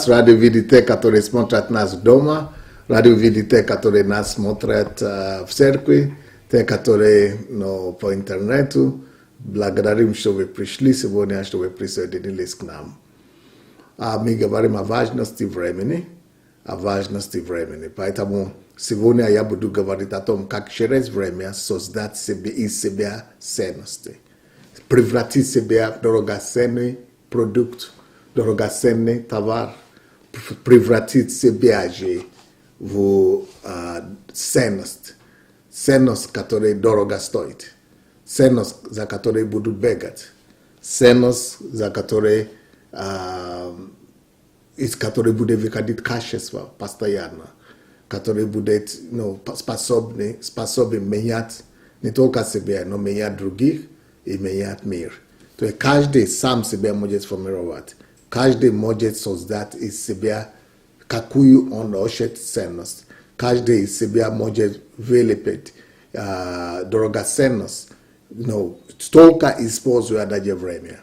vas radio vidite, которые смотрят нас дома, radio vidite, которые нас смотрят в церкви, те, которые по интернету. Благодарим, что вы пришли сегодня, что вы присоединились к нам. Мы говорим о важности времени, Поэтому сегодня я буду говорить о том, как через время создать себе из себя ценности. Превратить себя в дорогоценный продукт, дорогоценный товар. Превратить себя же в ценность. Ценность, которая дорого стоит. Ценность, за которой будут бегать. Ценность, за которой из которой будет выходить качество постоянно, который будет способен менять не только себя, но менять других и менять мир. То есть каждый сам себя может сформировать, каждый может создать из себя, какую он хочет ценность, каждый из себя может вылепить драгоценность, столько используя даже время.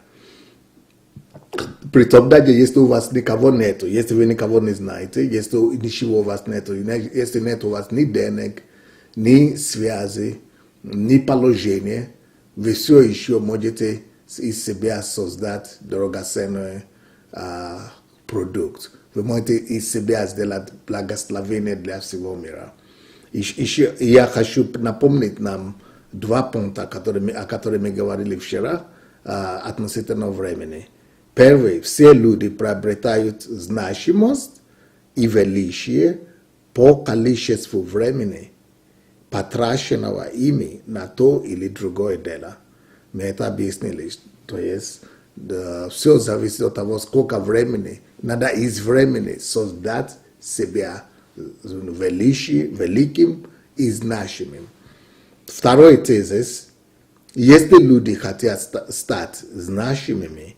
Притом, даже если у вас никого нету, если вы никого не знаете, если ничего у вас нету, если нет у вас ни денег, ни связи, ни положения, вы все еще можете из себя создать драгоценный продукт. Вы можете из себя сделать благословение для всего мира. Еще я хочу напомнить нам два пункта, о которых мы говорили вчера, относительно времени. Первый, все люди приобретают значимость и величие по количеству времени, потраченного ими на то или другое дело. Мы это объяснили. То есть, все зависит от того, сколько времени. Надо из времени создать себя великим и значимым. Второй тезис. Если люди хотят стать значимыми,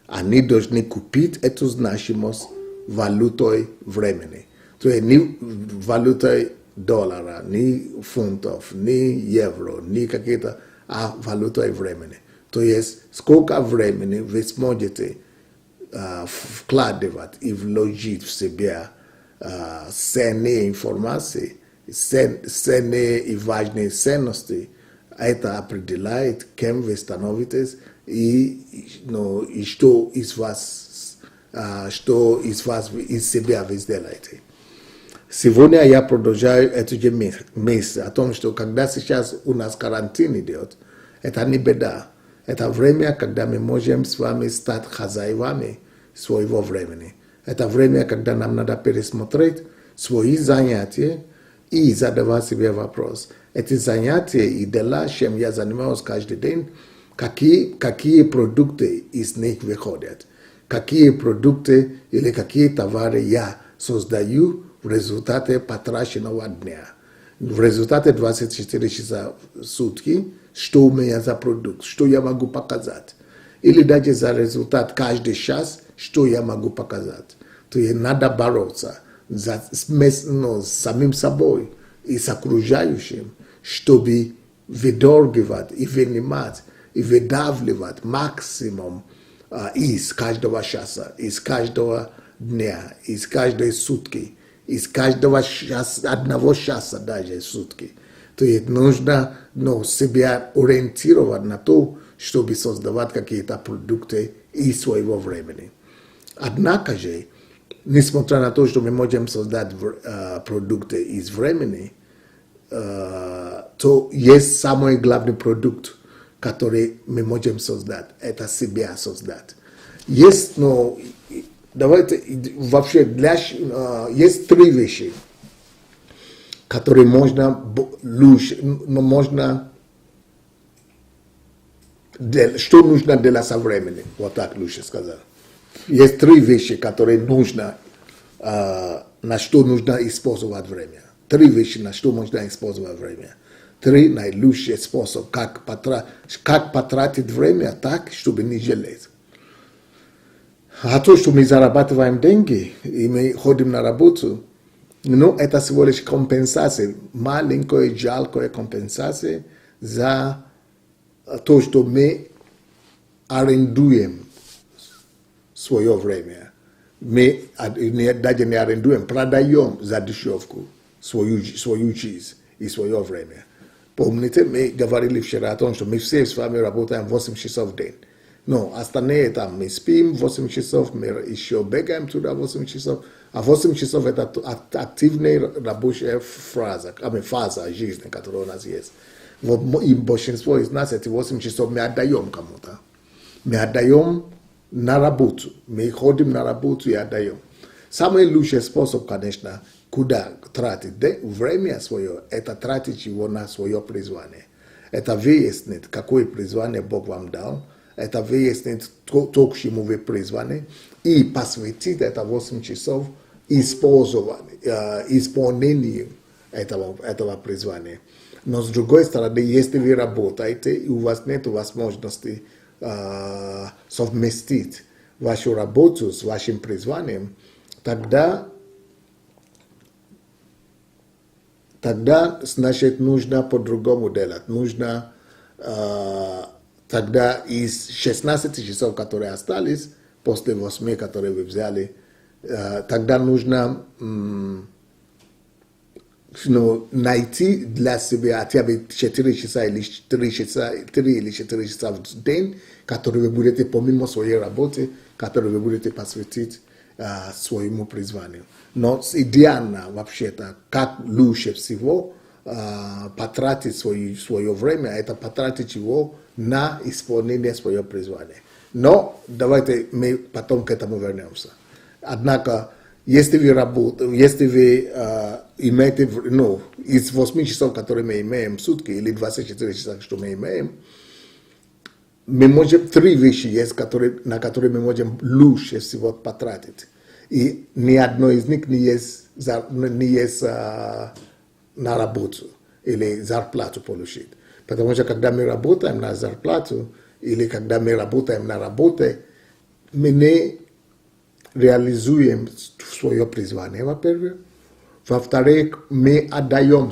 они должны купить эту значимость валютой времени. То есть не валютой доллара, ни фунтов, ни евро, ни какие-то, а валютой времени. То есть сколько времени вы сможете вкладывать и вложить в себя ценные информации, ценные и важные ценности, это определяет, кем вы становитесь, и что из вас из себя вы сделаете. Сегодня я продолжаю эту же мысль о том, что когда сейчас у нас карантин идет, это не беда. Это время, когда мы можем с вами стать хозяевами своего времени. Это время, когда нам надо пересмотреть свои занятия и задавать себе вопрос. Эти занятия и дела, чем я занимаюсь каждый день, какие продукты из них выходят, какие продукты или какие товары я создаю в результате потраченного дня. В результате 24 часа в сутки, что у меня за продукт, что я могу показать. Или даже за результат каждый час, что я могу показать. То есть надо бороться с самим собой и с окружающим, чтобы выдергивать и вынимать и выдавливать максимум из каждого часа, из каждого дня, из каждой сутки, из каждого одного часа даже сутки. То есть нужно себя ориентировать на то, чтобы создавать какие-то продукты из своего времени. Однако же, несмотря на то, что мы можем создать продукты из времени, то есть самый главный продукт, который мы можем создать, это себя создать. Есть, давайте, вообще, есть три вещи, которые можно, что нужно делать со временем, вот так лучше сказать. Есть три вещи, которые нужно, на что нужно использовать время. Три вещи, на что можно использовать время. Три наилучшие способа, как потратить время так, чтобы не жалеть. А то, что мы зарабатываем деньги, и мы ходим на работу, это всего лишь компенсация, маленькая, жалкая компенсация за то, что мы арендуем свое время. my daje ne arenduem pradayom za dishofku swoju cheese i swoje vremia. Pomnite me gavarili wsheraton, što me все с вами работаем 8 часов в день. Но остальные там мы спим 8 часов, мы еще бегаем туда 8 часов, а 8 часов это активная рабочая фаза жизни, которая у нас есть. Вот и большинство из нас эти 8 часов мы отдаем кому-то. Мы отдаем на работу, мы ходим на работу и отдаем. Самый лучший способ, конечно, куда тратить время свое, это тратить его на свое призвание. Это выяснить, какое призвание Бог вам дал, это выяснить то, к чему вы призваны, и посвятить это 8 часов исполнению этого призвания. Но с другой стороны, если вы работаете, и у вас нет возможности совместить вашу работу с вашим призванием, тогда, значит, нужно по-другому делать. Нужно тогда из 16 часов, которые остались, после 8, которые вы взяли, тогда нужно найти для себя хотя бы 4 часа или 3 или 4 часа в день, которые вы будете, помимо своей работы, которые вы будете посвятить своему призванию. Но идеально вообще-то, как лучше всего потратить свое время, это потратить его на исполнение своего призвания. Но давайте мы потом к этому вернемся. Однако, если вы работаете, если вы имеете, из 8 часов, которые мы имеем в сутки, или 24 часа, что мы имеем, мы можем, 3 вещи есть, на которые мы можем лучше всего потратить. И ни одно из них не есть на работу или зарплату получить. Потому что когда мы работаем на зарплату или когда мы работаем на работе, мы не реализуем свое призвание, во-первых. Во-вторых, мы отдаем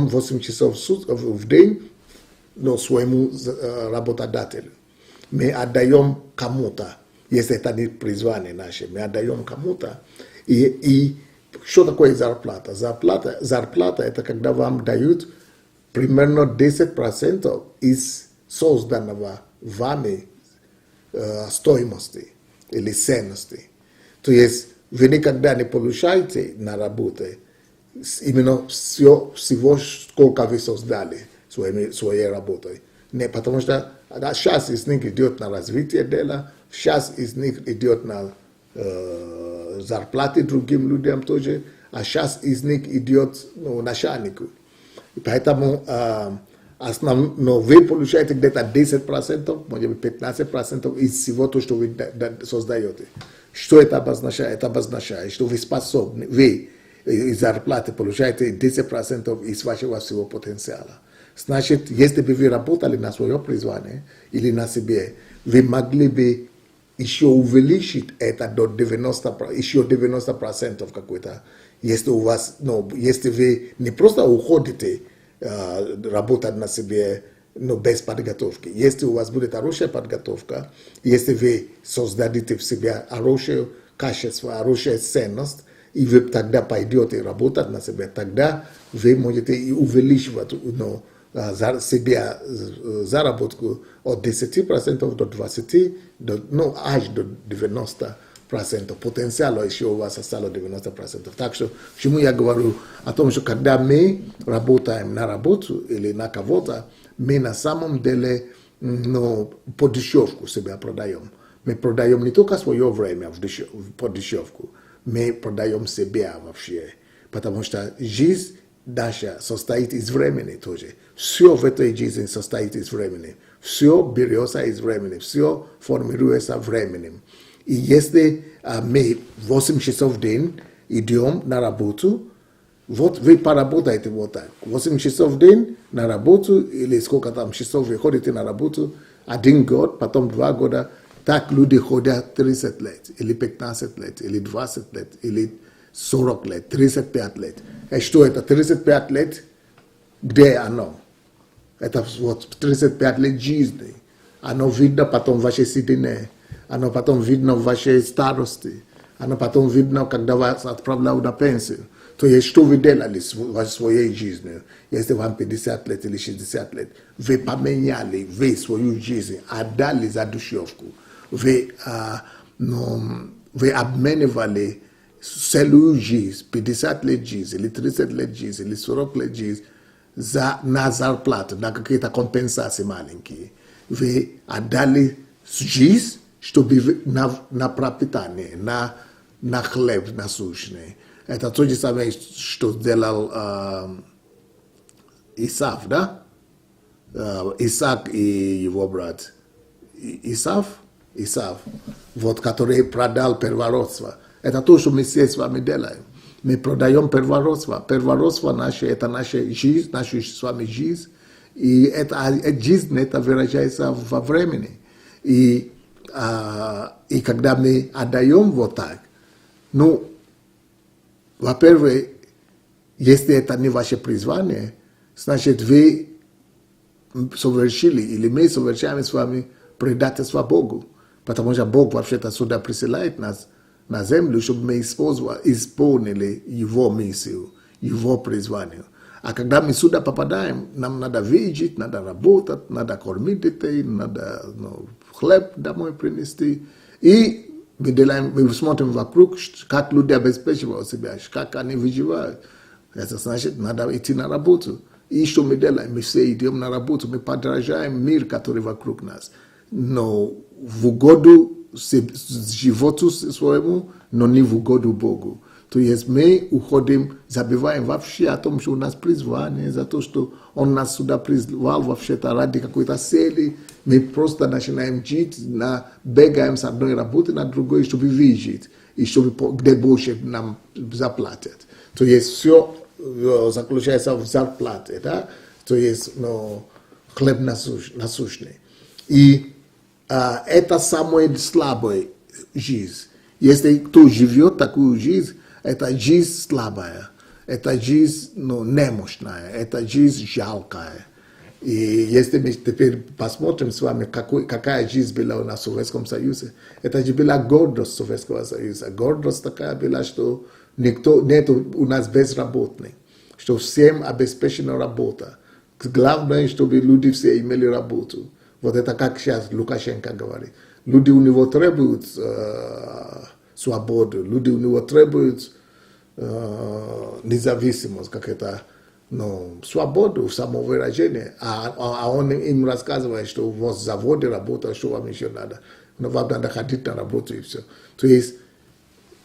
8 часов в день своему работодателю. Мы отдаем кому-то, если это не призвание наше, мы отдаем кому-то. И что такое зарплата? Зарплата это когда вам дают примерно 10% из созданного вами стоимости или ценности. То есть вы никогда не получаете на работе именно всего, сколько вы создали своей работой. Не, потому что часть из них идет на развитие дела, часть из них идет на зарплаты другим людям тоже, а часть из них идет начальнику. Поэтому но вы получаете где-то 10%, может быть 15% из всего того, что вы создаете. Что это обозначает? Это обозначает, что вы способны, вы из зарплаты получаете 10% из вашего всего потенциала. Значит, если бы вы работали на свое призвание или на себе, вы могли бы еще увеличить это до 90%, еще 90% какой-то. Если у вас, если вы не просто уходите работать на себе, без подготовки. Если у вас будет хорошая подготовка, если вы создадите в себе хорошее качество, хорошую ценность, и вы тогда пойдете работать на себе, тогда вы можете и увеличивать себе заработку от 10% до 20%, аж до 90%. Потенциал еще у вас осталось 90%. Так что, почему я говорю о том, что когда мы работаем на работу или на кого-то, мы на самом деле по дешевку себя продаем. Мы продаем не только свое время по дешевку, мы продаем себя вообще. Потому что жизнь наша состоит из времени тоже. Все в этой жизни состоит из времени. Все берется из времени. Все формируется временем. И если мы 8 часов в день идем на работу, вот вы поработаете вот так. 8 часов в день на работу, или сколько там часов вы ходите на работу, 1 год, потом 2 года, так люди ходят 30 лет, или 15 лет, или 20 лет, или 40 лет, 35 лет. И что это? 35 лет, где оно? Это вот 35 лет жизни. Оно видно потом в вашей седине. Оно потом видно в вашей старости. Оно потом видно, когда вас отправляют на пенсию. То есть, что вы делали в своей жизни, если вам 50 лет или 60 лет, вы поменяли вы свою жизнь, отдали за душевку, вы обменивали целую жизнь, 50 лет жизни, или 30 лет жизни, или 40 лет жизни, на зарплату, на какие-то компенсации маленькие. Вы отдали жизнь, чтобы на пропитание, на хлеб насущный. Это то же самое, что сделал Исав, да? Исаак и его брат. Исав, вот, который продал первородство. Это то, что мы все с вами делаем. Мы продаем первородство. Первородство наше, это наша жизнь, наша с вами жизнь. И эта жизнь, это выражается во времени. И когда мы отдаем вот так, ну, во-первых, если это не ваше призвание, значит, вы совершили, или мы совершаем с вами предательство Богу. Потому что Бог вообще-то сюда присылает нас на землю, чтобы мы исполнили Его миссию, Его призвание. А когда мы сюда попадаем, нам надо видеть, надо работать, надо кормить детей, надо хлеб домой принести. И мы смотрим вокруг, как люди обеспечивают себя, как они выживают. Это значит, надо идти на работу. И что мы делаем? Мы все идем на работу, мы подражаем мир, который вокруг нас. Но в угоду животу своему, но не в угоду Богу. То есть мы уходим, забываем вообще о том, что у нас призвание, за то, что Он нас сюда призвал вообще-то ради какой-то цели. Мы просто начинаем жить, бегаем с одной работы на другой, чтобы выжить, и чтобы где больше нам заплатят. То есть все заключается в зарплате, да? То есть хлеб насущный. И это самая слабая жизнь. Если кто живет такую жизнь, это жизнь слабая, это жизнь немощная, это жизнь жалкая. И если мы теперь посмотрим с вами, какая жизнь была у нас в Советском Союзе, это же была гордость Советского Союза. Гордость такая была, что нет у нас безработных, что всем обеспечена работа. Главное, чтобы люди все имели работу. Вот это как сейчас Лукашенко говорит. Люди у него требуют свободу, люди у него требуют независимость, как это, свободу, самовыражение. А он им рассказывает, что у вас в заводе работает, что вам еще надо. Но вам надо ходить на работу и все. То есть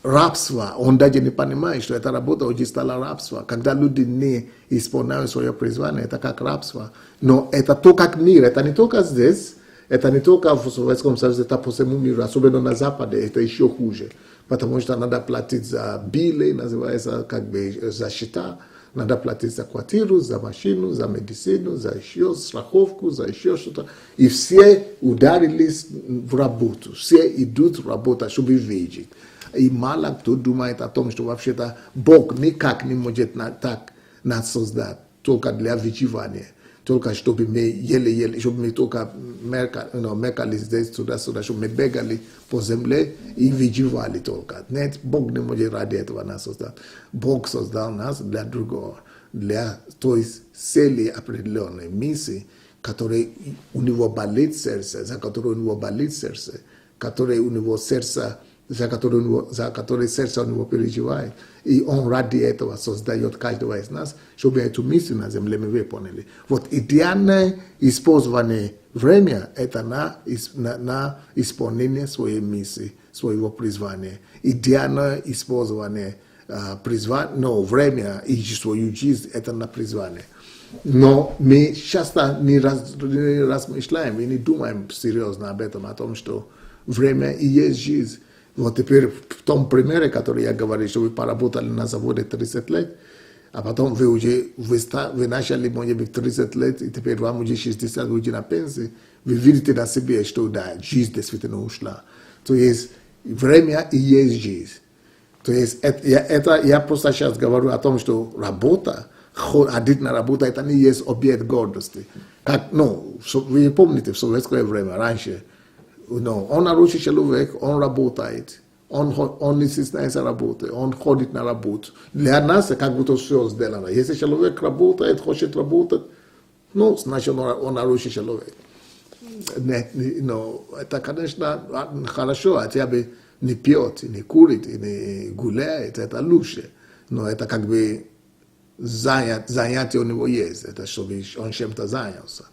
рабство, он даже не понимает, что эта работа уже стала рабство. Когда люди не исполняют свое призвание, это как рабство. Но это то, как мир, это не только здесь, это не только в Советском Союзе, это по всему миру, особенно на Западе, это еще хуже. Потому что надо платить за билы, называется как бы за счета, надо платить за квартиру, за машину, за медицину, за еще страховку, за еще что-то. И все ударились в работу, все идут работать, чтобы выжить. И мало кто думает о том, что вообще-то Бог никак не может так нас создать, только для выживания. Только чтобы мы еле-еле, чтобы мы только мекали здесь, туда-сюда, чтобы мы бегали по земле и выживали только. Нет, Бог не может ради этого нас создать. Бог создал нас для другого, для той цели определенной, миссии, которой у него болит сердце, за которой у него болит сердце, которой у него сердце, за которой сердце у него переживает. И он ради этого создает каждого из нас, чтобы эту миссию на земле мы выполнили. Вот идеальное использование времени – это на исполнение своей миссии, своего призвания. Идеальное использование времени и свою жизнь – это на призвание. Но мы часто не размышляем и не думаем серьезно об этом, о том, что время и есть жизнь. Вот теперь в том примере, который я говорил, что вы поработали на заводе 30 лет, а потом вы начали, может быть, 30 лет, и теперь вам уже 60, вы уже на пенсии, вы видите на себе, что да, жизнь действительно ушла. То есть время и есть жизнь. То есть я просто сейчас говорю о том, что работа, ходить на работу, это не есть объект гордости. Вы помните, в советское время, раньше, on narushi человек, он работает. Он не стесняется работы, он ходит на работу. Для нас как будто все сделано. Если человек работает, хочет работать, значит он хороший человек. Это, конечно, хорошо, хотя бы не пьет, не курит, не гуляет, это лучше. Но это как бы занятие у него есть, это чтобы он чем-то занялся.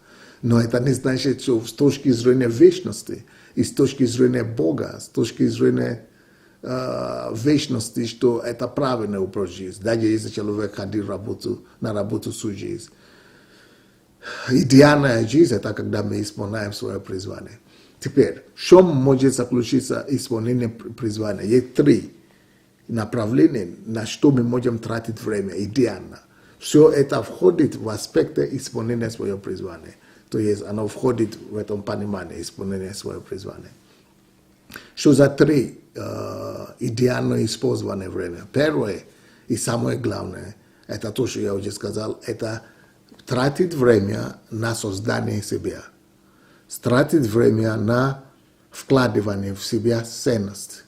Но это не значит, что с точки зрения вечности, и с точки зрения Бога, с точки зрения вечности, что это правильный образ жизни. Даже если человек ходит на работу всю жизнь. Идеальная жизнь – это когда мы исполняем свое призвание. Теперь, что может заключиться исполнение призвания? Есть 3 направления, на что мы можем тратить время, идеально. Все это входит в аспекты исполнения своего призвания. То есть оно входит в этом понимание исполнения своего призвания. Что за 3 идеально использованное время? Первое и самое главное, это то, что я уже сказал, это тратить время на создание себя. Тратить время на вкладывание в себя ценность.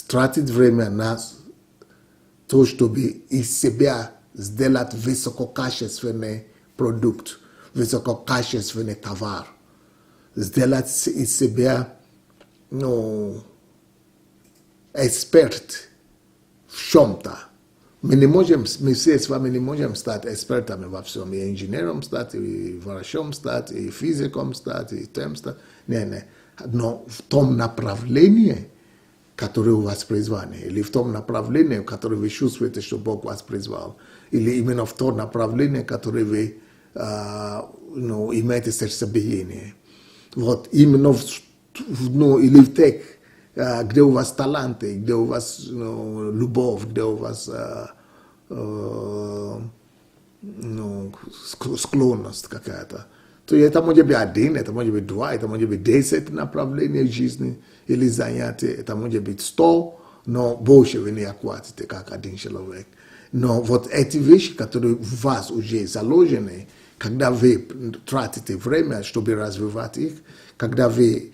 Тратить время на то, чтобы из себя сделать высококачественный продукт, высококачественный товар. Сделать из себя эксперт в чем-то. Мы все с вами не можем стать экспертами во всем. И инженером стать, и врачом стать, и физиком стать, и тем стать. Не. Но в том направлении, которое у вас призвание, или в том направлении, которое вы чувствуете, что Бог вас призвал, или именно в том направлении, которое вы имеете сердцебиение. Вот именно или в тех, где у вас таланты, где у вас любовь, где у вас склонность какая-то. То это может быть 1, это может быть 2, это может быть 10 направлений жизни или занятий, это может быть 100, но больше вы не охватите, как 1 человек. Но вот эти вещи, которые у вас уже заложены, когда вы тратите время, чтобы развивать их, когда вы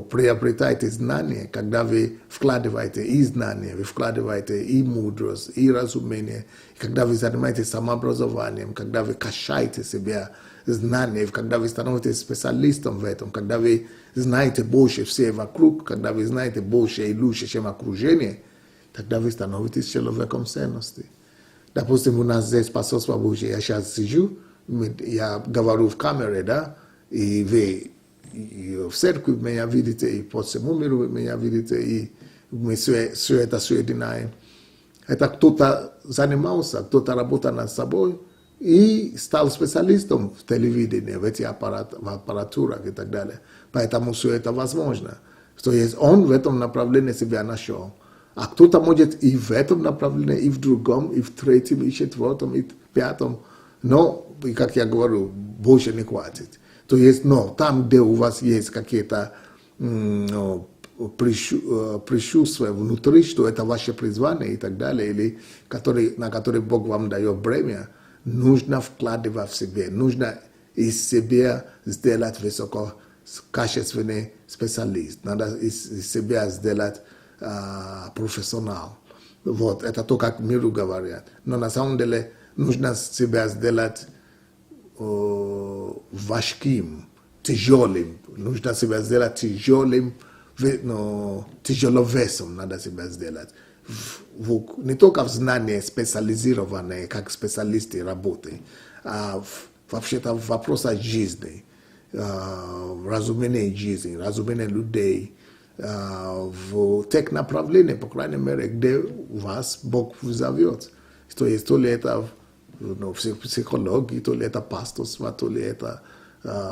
приобретаете знания, когда вы вкладываете и знания, вы вкладываете и мудрость, и разумение, когда вы занимаетесь самообразованием, когда вы качаете себя знания, когда вы становитесь специалистом в этом, когда вы знаете больше все вокруг, когда вы знаете больше и лучше, чем окружение, тогда вы становитесь человеком ценности. Допустим, у нас здесь посольство Божье, я сейчас сижу, я говорю в камере, да, и вы в церкви меня видите, и по всему миру меня видите, и мы все это соединяем. Это кто-то занимался, кто-то работал над собой и стал специалистом в телевидении, в эти аппаратурах и так далее. Поэтому все это возможно. То есть он в этом направлении себя нашел. А кто-то может и в этом направлении, и в другом, и в третьем, и в четвертом, и в пятом. Но, как я говорю, больше не хватит. То есть, там, где у вас есть какие-то предчувствия внутри, что это ваше призвание и так далее, или на которые Бог вам дает бремя, нужно вкладывать в себя, нужно из себя сделать высококачественный специалист, надо из себя сделать профессионал. Вот, это то, как миру говорят. Но на самом деле нужно себя сделать важким, тяжелым. Нужно себя сделать тяжелым, тяжеловесом надо себя сделать. Не только в знании специализированные, как специалисты работы, а вообще-то в вопросах жизни, разумения жизни, разумения людей, в тех направлениях, по крайней мере, где вас Бог зовет. То есть, то ли это психология, то ли это пасторство, то ли это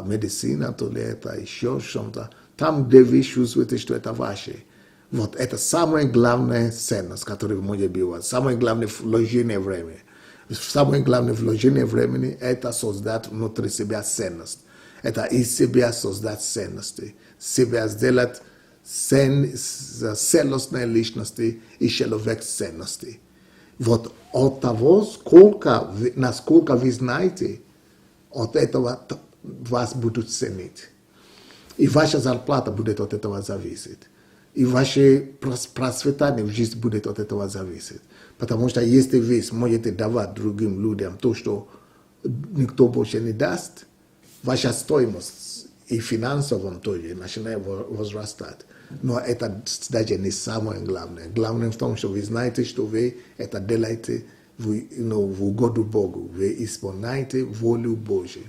медицина, то ли это еще что-то. Там, где вы чувствуете, что это ваше. Вот это самая главная ценность, которую вы можете бивать. Самое главное вложение времени. Самое главное вложение времени – это создать внутри себя ценность. Это из себя создать ценности. Себя сделать целостной личности и человек ценности. Вот от того, насколько вы знаете, от этого вас будут ценить. И ваша зарплата будет от этого зависеть. И ваше процветание в жизни будет от этого зависеть. Потому что если вы сможете давать другим людям то, что никто больше не даст, ваша стоимость и финансово тоже начинает возрастать. Но это даже не самое главное. Главное в том, что вы знаете, что вы это делаете в угоду Богу. Вы исполняете волю Божию.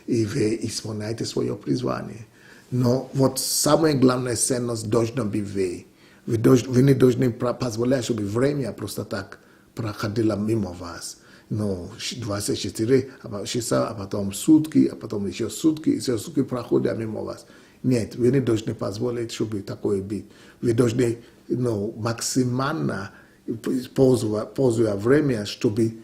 И вы исполняете свое призвание. Но вот самая главная ценность должна быть вы. Вы не должны позволять, чтобы время просто так проходило мимо вас. Но 24 часа, а потом сутки, а потом еще сутки проходят мимо вас. Нет, вы не должны позволить, чтобы такое быть. Вы должны максимально пользуя время, чтобы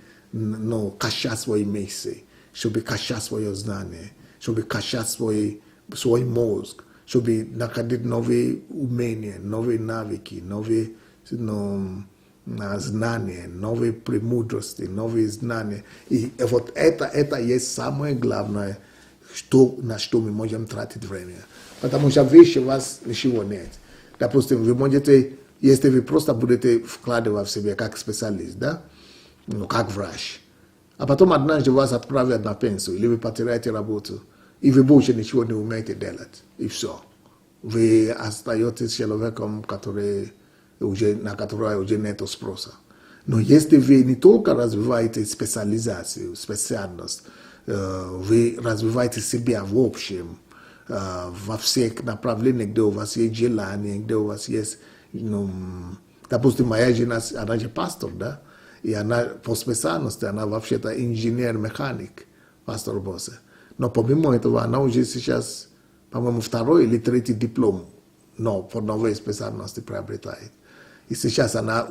качать свои мысли, чтобы качать свое знание, чтобы качать свой мозг, чтобы находить новые умения, новые навыки, новые знания, новые премудрости, новые знания. И вот это есть самое главное, на что мы можем тратить время. Потому что выше вас ничего нет. Допустим, вы можете, если вы просто будете вкладывать в себя как специалист, да, как врач, а потом однажды вас отправят на пенсию, или вы потеряете работу, и вы больше ничего не умеете делать, и все. Вы остаетесь человеком, на которого уже нет спроса. Но если вы не только развиваете специализацию, специальность, вы развиваете себя в общем, во всех направлениях, где у вас есть желание, где у вас есть, допустим, моя жена, она же пастор, да, и она по специальности, она вообще-то инженер-механик, пастор Босе. Но помимо этого, она уже сейчас, по-моему, 2-й или 3-й диплом, по новой специальности приобретает. И сейчас она,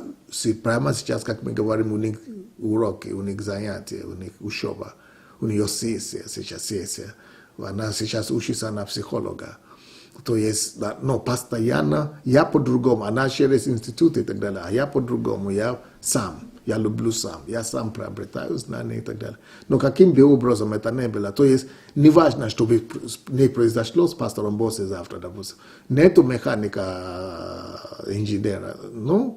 прямо сейчас, как мы говорим, у них уроки, у них занятия, у них учеба, у нее сессия. Она сейчас учится на психолога. То есть, постоянно, я по-другому, она через институт и так далее, а я по-другому, я люблю сам, я сам приобретаю знания и так далее. Но каким бы образом это не было, то есть, не важно, чтобы не произошло с пастором Босе завтра, допустим. Нету механика, инженера,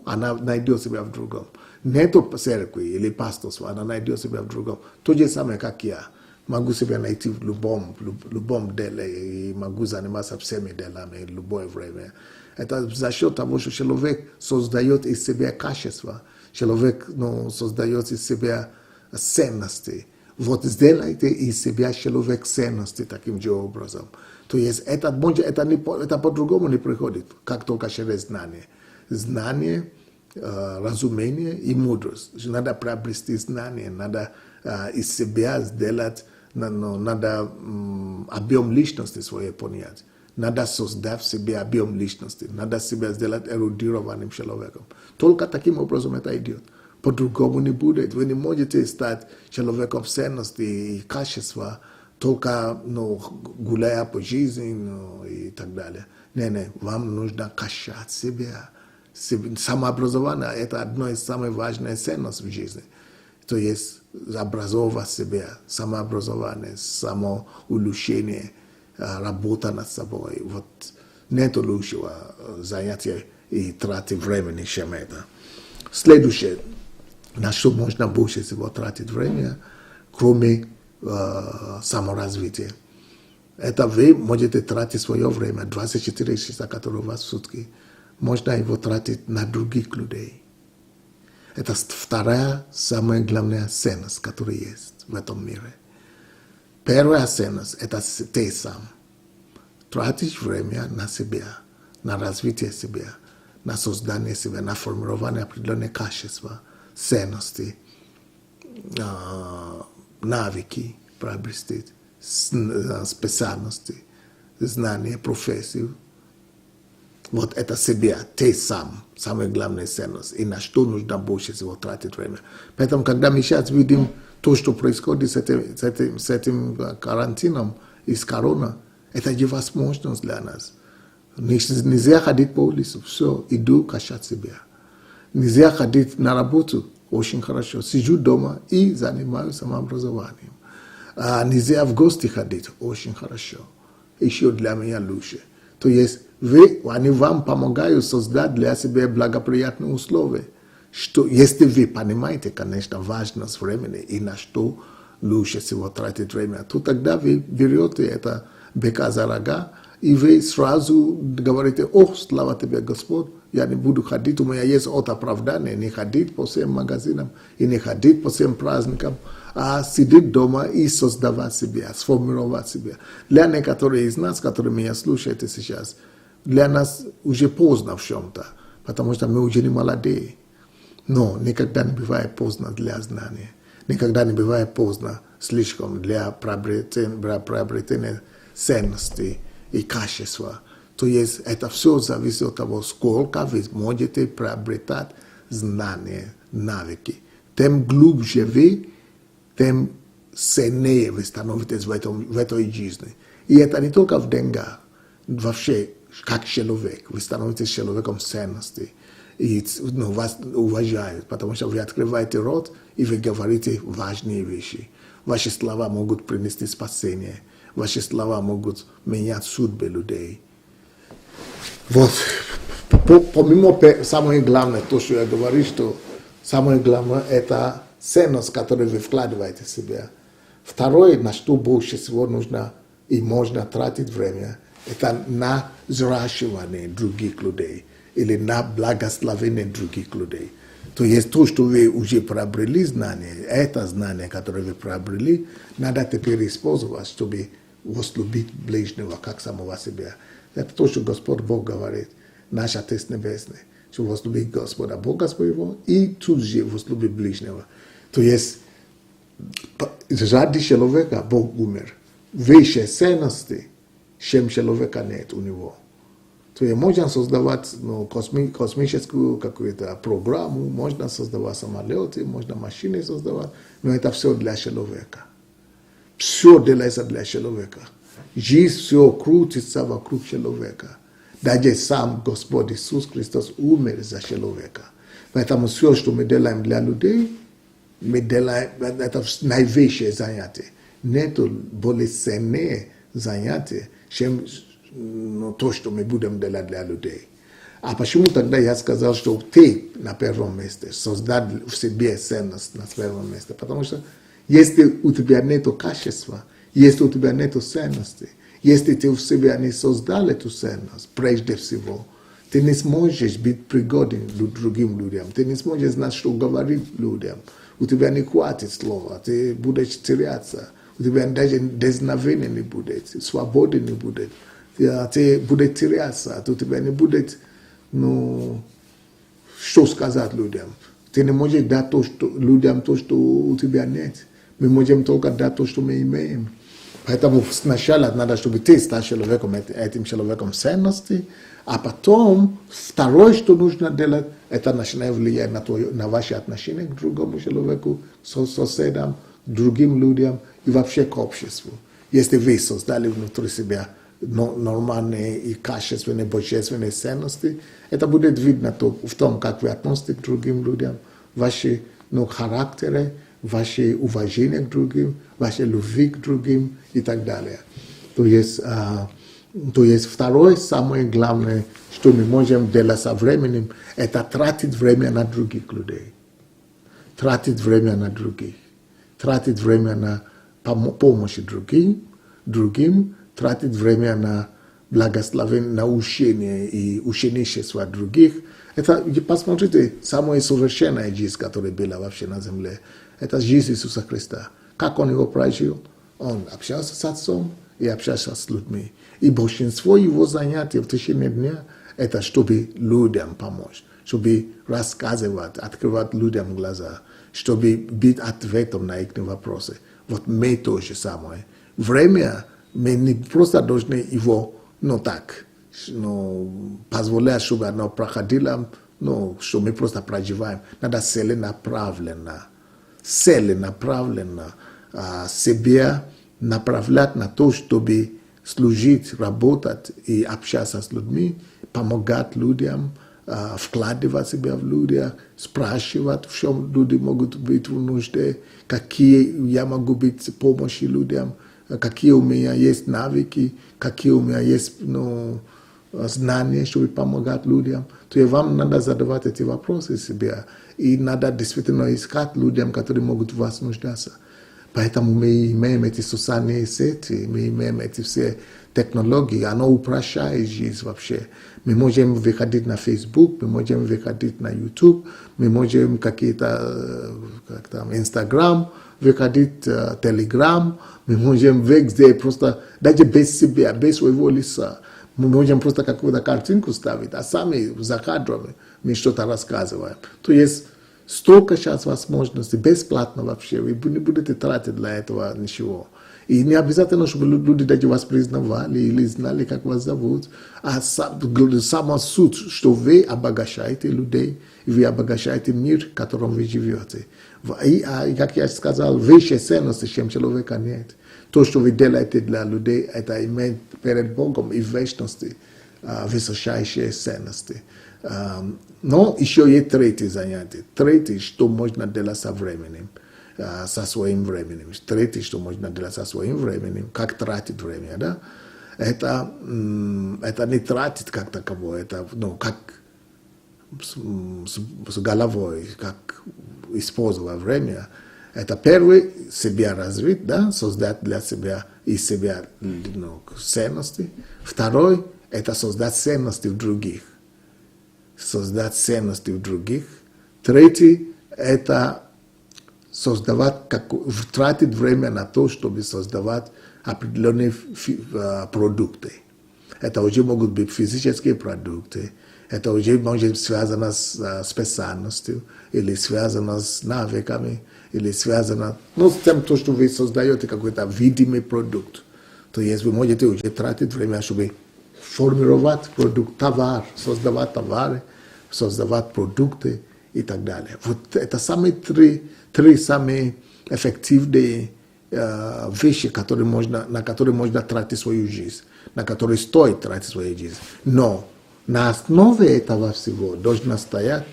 она найдет себя в другом. Нету церкви или пасторства, она найдет себя в другом. То же самое, как я. Могу себя найти в любом деле и могу заниматься всеми делами в любое время. Это за счет того, что человек создает из себя качество, человек создает из себя ценности. Вот сделайте из себя человек ценности таким же образом. То есть это по-другому не приходит, как только через знание. Знание, разумение и мудрость. Надо приобрести знание, надо из себя сделать, надо объем личности своей понять. Надо создать в себе объем личности. Надо себя сделать эрудированным человеком. Только таким образом это идет. По-другому не будет. Вы не можете стать человеком ценности и качества, только гуляя по жизни и так далее. Не, вам нужно качать себя. Самообразование – это одно из самых важных ценностей в жизни. То есть образовывать себя, самообразование, самоулучшение, работа над собой. Вот нет лучшего занятия и траты времени, чем это. Следующее, на что можно больше всего тратить время, кроме саморазвития. Это вы можете тратить свое время, 24 часа, которые у вас в сутки, можно его тратить на других людей. Это вторая, самая главная ценность, которая есть в этом мире. Первая ценность – это ты сам. Тратишь время на себя, на развитие себя, на создание себя, на формирование определенных качеств, ценностей, навыки приобрести, специальности, знания, профессию. Вот это себя, ты сам, самая главная ценность, и на что нужно больше всего тратить время. Поэтому, когда мы сейчас видим то, что происходит с этим карантином и с короной, это же возможность для нас. Нельзя ходить по улице, все, иду качать себя. Нельзя ходить на работу, очень хорошо, сижу дома и занимаюсь самообразованием. Нельзя в гости ходить, очень хорошо. еще для меня лучше. То есть они вам помогают создать для себя благоприятные условия. Что, если вы понимаете, конечно, важность времени и на что лучше всего тратить время, то тогда вы берете это быка за рога, и вы сразу говорите: о, слава тебе, Господь, я не буду ходить, у меня есть от оправдания, не ходить по всем магазинам, и не ходить по всем праздникам, а сидеть дома и создавать себя, сформировать себя. Для некоторых из нас, которые меня слушают сейчас, для нас уже поздно в чем-то, потому что мы уже не молодые. Но никогда не бывает поздно для знания. Никогда не бывает поздно слишком для приобретения ценностей и качества. То есть это все зависит от того, сколько вы можете приобретать знания, навыки. Тем глубже вы, тем сильнее вы становитесь в этой жизни. И это не только в деньгах, вообще как человек. Вы становитесь человеком ценностей. И вас уважают, потому что вы открываете рот, и вы говорите важные вещи. Ваши слова могут принести спасение. Ваши слова могут менять судьбы людей. Вот. Помимо самое главное, то, что я говорю, что самое главное – это ценность, которую вы вкладываете в себя. Второе, на что больше всего нужно и можно тратить время, это на взращивание других людей или на благословение других людей. То есть то, что вы уже приобрели знания, это знание, которое вы приобрели, надо теперь использовать, чтобы возлюбить ближнего, как самого себя. Это то, что Господь Бог говорит, наш Отец Небесный, что возлюбить Господа Бога своего и тут же возлюбить ближнего. То есть ради человека Бог умер. Выше ценности, чем человека нет у него. То есть можно создавать космическую какую-то программу, можно создавать самолеты, можно машины создавать, но это все для человека. Все делается для человека. Жизнь все крутится вокруг человека. Даже сам Господь Иисус Христос умер за человека. Поэтому все, что мы делаем для людей, мы делаем это наивысшее занятие. Нет более ценное занятие, чем то, что мы будем делать для людей. А почему тогда я сказал, что ты на первом месте, создать в себе ценность на первом месте? Потому что если у тебя нет качества, если у тебя нет ценности, если ты в себе не создал эту ценность, прежде всего, ты не сможешь быть пригоден другим людям, ты не сможешь знать, что говорить людям, у тебя не хватит слова, ты будешь теряться, у тебя даже дерзновения не будет, свободы не будет. Ты будешь теряться, у тебя не будет, что сказать людям. Ты не можешь дать людям то, что у тебя нет. Мы можем только дать то, что мы имеем. Поэтому сначала надо, чтобы ты стал человеком, этим человеком ценности, а потом второе, что нужно делать, это начинает влиять на ваши отношения к другому человеку, соседям, другим людям и вообще к обществу. Если вы создали внутри себя нормальные и качественные, божественные ценности, это будет видно в том, как вы относитесь к другим людям, ваши характеры, ваше уважение к другим, ваша любовь к другим и так далее. То есть второе, самое главное, что мы можем делать со временем, это тратить время на других людей. Тратить время на других. Тратить время на помощь другим, тратить время на благословение, на учение и ученичество других. Это, посмотрите, самая совершенная жизнь, которая была вообще на земле, это жизнь Иисуса Христа. Как он его прожил? Он общался с Отцом и общался с людьми. И большинство его занятий в течение дня – это чтобы людям помочь, чтобы рассказывать, открывать людям глаза, чтобы быть ответом на их вопросы. Вот мы то же самое. Время мы не просто должны его, позволять, чтобы оно проходило, что мы просто проживаем. Надо целенаправленно себя направлять на то, чтобы служить, работать и общаться с людьми, помогать людям, вкладывать себя в людей, спрашивать, в чем люди могут быть в нужде, какие я могу быть помощью людям, какие у меня есть навыки, какие у меня есть знания, чтобы помогать людям, то вам надо задавать эти вопросы себе. И надо действительно искать людям, которые могут в вас нуждаться. Поэтому мы имеем эти социальные сети, мы имеем эти все технологии, оно упрощает жизнь вообще. Мы можем выходить на Facebook, мы можем выходить на YouTube, мы можем какие-то, как там, Instagram, выходить Telegram, мы можем везде просто, даже без себя, без своего лица, мы можем просто какую-то картинку ставить, а сами за кадрами мы что-то рассказываем. То есть столько сейчас возможностей, бесплатно вообще, вы не будете тратить для этого ничего. И не обязательно, чтобы люди даже вас признавали или знали, как вас зовут. А сама суть, что вы обогащаете людей, и вы обогащаете мир, в котором вы живете. И, как я сказал, выше ценности, чем человека нет. То, что вы делаете для людей, это имеет перед Богом и в вечности высочайшие ценности. Но еще есть третье занятие. Третье, что можно делать со временем. Со своим временем. Третье, что можно делать со своим временем, как тратить время, да? Это не тратить как таковое, это как с головой, как использовать время. Это первый, себя развить, да? Создать для себя и себя ценности. Второй, это создать ценности в других. Создать ценности в других. Третий, это создавать, тратить время на то, чтобы создавать определенные продукты. Это уже могут быть физические продукты, это уже может быть связано с специальностью, или связано с навыками, или связано с тем, что вы создаете какой-то видимый продукт. То есть вы можете уже тратить время, чтобы формировать продукт, товар, создавать товары, создавать продукты и так далее. Вот это самые три самые эффективные вещи, на которые можно тратить свою жизнь, на которые стоит тратить свою жизнь. Но на основе этого всего должно стоять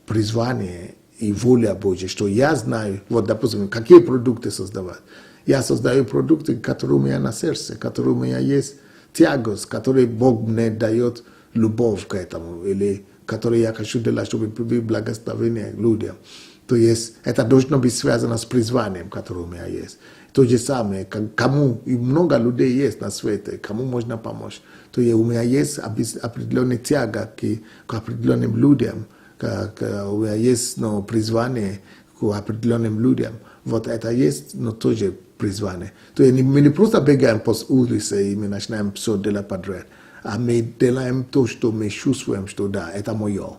призвание и воля Божья, что я знаю, вот, допустим, какие продукты создавать. Я создаю продукты, которые у меня на сердце, которые у меня есть тягость, которые Бог мне дает любовь к этому, или которые я хочу делать, чтобы прибыть благословение людям. То есть это должно быть связано с призванием, которое у меня есть. То же самое, кому, и много людей есть на свете, кому можно помочь. То есть у меня есть определенная тяга к определенным людям, у меня есть призвание к определенным людям. Вот это есть, тоже призвание. То есть мы не просто бегаем по улице и мы начинаем все делать подряд, а мы делаем то, что мы чувствуем, что да, это мое.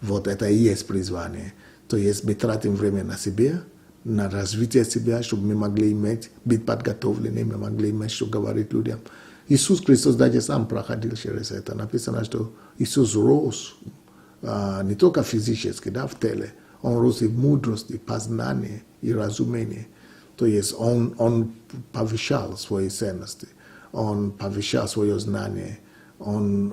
Вот это и есть призвание. То есть мы тратим время на себя, на развитие себя, чтобы мы могли быть подготовлены, мы могли иметь, что говорить людям. Иисус Христос даже сам проходил через это. Написано, что Иисус рос не только физически, да, в теле, он рос и в мудрости, познании и разумении. То есть он повышал свои ценности, он повышал свое знание, он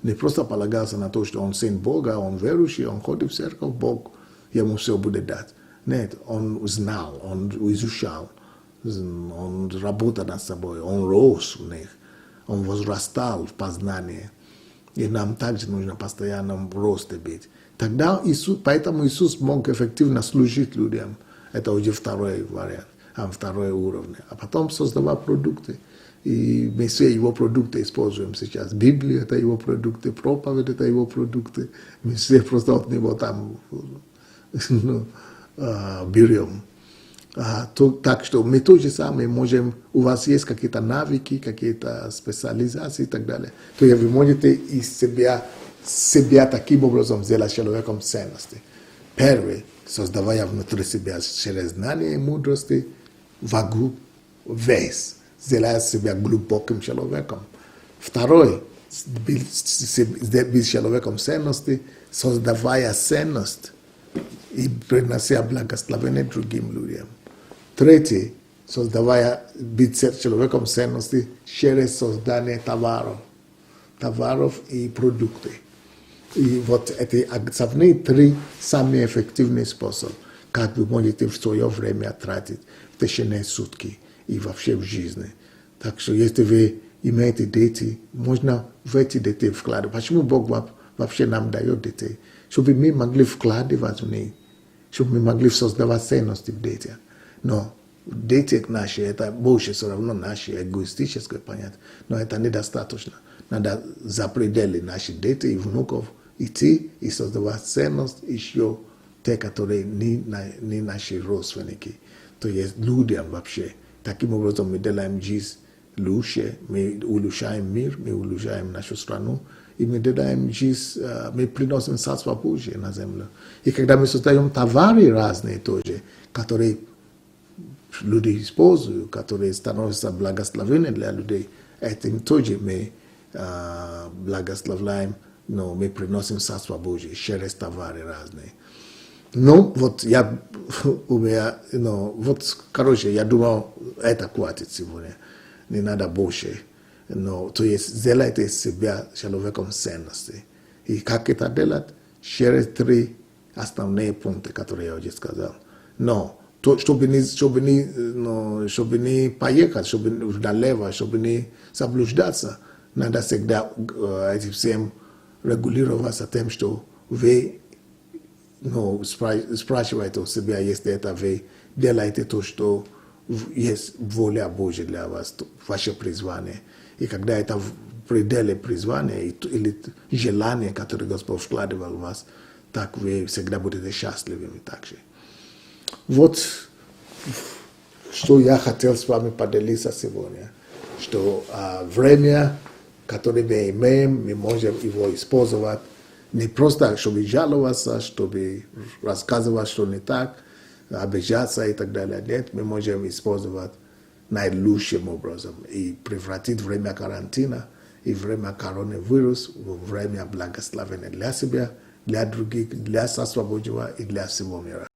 не просто полагался на то, что он сын Бога, он верующий, он ходит в церковь, Бог ему все будет дать. Нет, он знал, он изучал, он работал над собой, он рос в них, он возрастал в познании. И нам также нужно постоянно в росте быть. Тогда поэтому Иисус мог эффективно служить людям. Это уже второй вариант, второй уровень. А потом создавать продукты. И мы все его продукты используем сейчас. Библия – это его продукты, проповедь – это его продукты. Мы все просто от него там берем. Так что мы то же самое можем, у вас есть какие-то навыки, какие-то специализации и так далее. То есть вы можете из себя таким образом сделать человеком ценности. Первый, создавая внутри себя через знание и мудрости, вагу, вес, сделать себя глубоким человеком. Второй, быть человеком ценности, создавая ценность и принося благословение другим людям. Третий, создавая быть человеком ценности через создание товаров и продуктов. И вот эти основные три самые эффективные способы, как вы можете в свое время тратить в течение сутки. и вообще в жизни. Так что если вы имеете дети, можно в эти детей вкладывать. Почему Бог вообще нам дает детей? Чтобы мы могли вкладывать в них, чтобы мы могли создавать ценности в детях. Но дети наши, это больше все равно наши эгоистические понятия, но это недостаточно. Надо за пределы наших детей и внуков идти и создавать ценность еще те, которые не наши родственники. То есть людям вообще. Таким образом мы делаем жизнь лучше, мы улучшаем мир, мы улучшаем нашу страну, и мы делаем жизнь, мы приносим Царство Божие на землю. И когда мы создаем товары разные тоже, которые люди используют, которые становятся благословенными для людей, этим тоже мы благословляем, но мы приносим Царство Божие через товары разные. Ну, вот я, у меня, вот, короче, я думал, это хватит сегодня, не надо больше. Но, то есть, сделайте себя человеком ценности. И как это делать? Через 3 основные пункты, которые я уже сказал. Но, чтобы не поехать, чтобы налево, чтобы не заблуждаться, надо всегда этим всем регулироваться тем, что вы спрашивайте у себя, если это вы делаете то, что есть воля Божья для вас, ваше призвание. И когда это в пределе призвания или желания, которое Господь вкладывал в вас, так вы всегда будете счастливыми также. Вот что я хотел с вами поделиться сегодня, что время, которое мы имеем, мы можем его использовать не просто, чтобы жаловаться, чтобы рассказывать, что не так, обижаться и так далее. Нет, мы можем использовать наилучшим образом и превратить время карантина и время коронавируса в время благословения для себя, для других, для Царства Божьего и для всего мира.